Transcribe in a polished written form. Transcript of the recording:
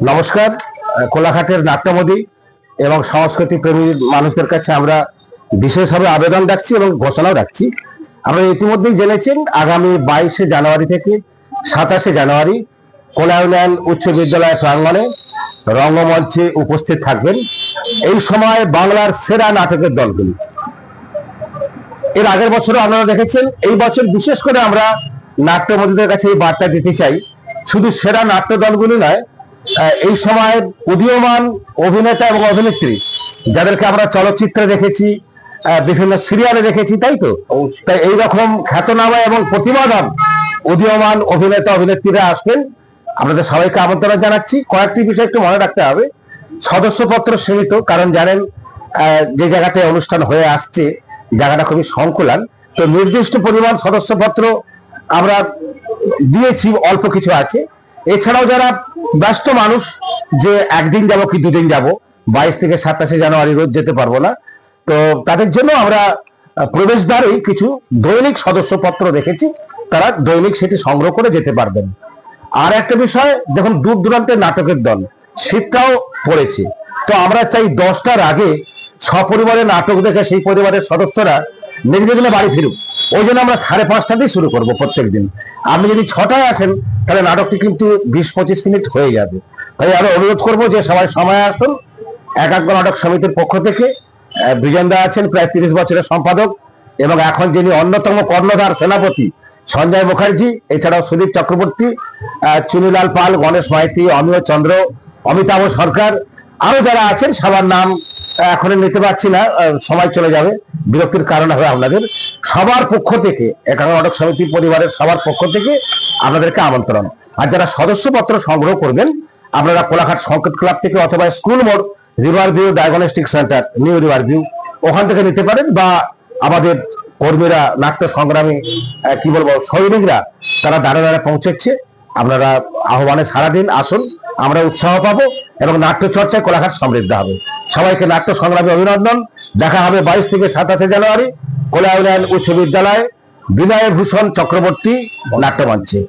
নমস্কার। কোলাঘাটের নাট্যমোদী এবং সংস্কৃতি প্রেমী মানুষদের কাছে আমরা বিশেষভাবে আবেদন রাখছি এবং ঘোষণাও রাখছি। আমরা ইতিমধ্যেই জেনেছেন আগামী 22শে জানুয়ারি থেকে 27শে জানুয়ারি কোলা ইউনিয়ন উচ্চ বিদ্যালয় প্রাঙ্গণে রঙ্গমঞ্চে উপস্থিত থাকবেন এই সময় বাংলার সেরা নাটকের দলগুলি। এর আগের বছরও আপনারা দেখেছেন, এই বছর বিশেষ করে আমরা নাট্যমোদীদের কাছে এই বার্তা দিতে চাই, শুধু সেরা নাট্য দলগুলি নয়, এই সময়ের উদীয়মান অভিনেতা এবং অভিনেত্রী যাদেরকে আমরা চলচ্চিত্রে দেখেছি, বিভিন্ন সিরিয়ালে দেখেছি, তাই এইরকম খ্যাতনামা এবং প্রতিভাবান উদীয়মান অভিনেতা অভিনেত্রীরা আসবেন। আপনাদের সবাইকে আমন্ত্রণ জানাচ্ছি। কয়েকটি বিষয় একটু মনে রাখতে হবে। সদস্যপত্র সীমিত, কারণ জানেন যে জায়গাটায় অনুষ্ঠান হয়ে আসছে জায়গাটা খুবই সংকুলান, তো নির্দিষ্ট পরিমাণ সদস্যপত্র আমরা দিয়েছি, অল্প কিছু আছে। এছাড়াও যারা ব্যস্ত মানুষ, যে একদিন যাব কি দুদিন যাব, 22 থেকে 27শে জানুয়ারি রোজ যেতে পারবো না, তো তাদের জন্য আমরা প্রবেশদ্বারেই কিছু দৈনিক সদস্যপত্র রেখেছি, তারা দৈনিক সেটি সংগ্রহ করে যেতে পারবেন। আর একটা বিষয়, দেখুন দূর দূরান্তের নাটকের দল, শীতটাও পড়েছে, তো আমরা চাই 10টার আগে সপরিবারে নাটক দেখে সেই পরিবারের সদস্যরা নির্বিঘ্নে বাড়ি ফিরুক। ওই জন্য আমরা 5:30টাতেই শুরু করবো প্রত্যেক দিন। আপনি যদি 6টায় আসেন তাহলে নাটকটি কিন্তু 20-25 মিনিট হয়ে যাবে। তাই আরো অনুরোধ করবো যে সবাই সময় আসুন। একাগ্র নাটক সমিতির পক্ষ থেকে দুজনদা আছেন, প্রায় 30 বছরের সম্পাদক, এবং এখন যিনি অন্যতম কর্ণধার সেনাপতি সঞ্জয় মুখার্জি, এছাড়াও সুদীপ চক্রবর্তী, চুনিলাল পাল, গণেশ মাইতি, অমিয় চন্দ্র, অমিতাভ সরকার, আরো যারা আছেন সবার নাম এখন নিতে পারছি না, সময় চলে যাবে, বিরক্তির কারণ হবে আপনাদের। সবার পক্ষ থেকে, একাগ্র নাটক সমিতি পরিবারের সবার পক্ষ থেকে আপনাদেরকে আমন্ত্রণ। আর যারা সদস্যপত্র সংগ্রহ করবেন, আপনারা কোলাঘাট সংকেত ক্লাব থেকে অথবা স্কুল মোড়, river view diagnostic centre, new river view, ওখান থেকে নিতে পারেন, বা আমাদের কর্মীরা, নাট্য সংগ্রামী কি বলবো সৈনিকরা, তারা দাঁড়ে দাঁড়ে পৌঁছেছে। আপনারা আহ্বানে সারাদিন আসুন, আমরা উৎসাহ পাবো এবং নাট্য চর্চায় কোলাঘাট সমৃদ্ধ হবে। সবাইকে নাট্য সংগ্রামী অভিনন্দন। দেখা হবে 22 থেকে 27শে জানুয়ারি কোলা ইউনিয়ন উচ্চ বিদ্যালয় বিনয় ভূষণ চক্রবর্তী নাট্যমঞ্চে।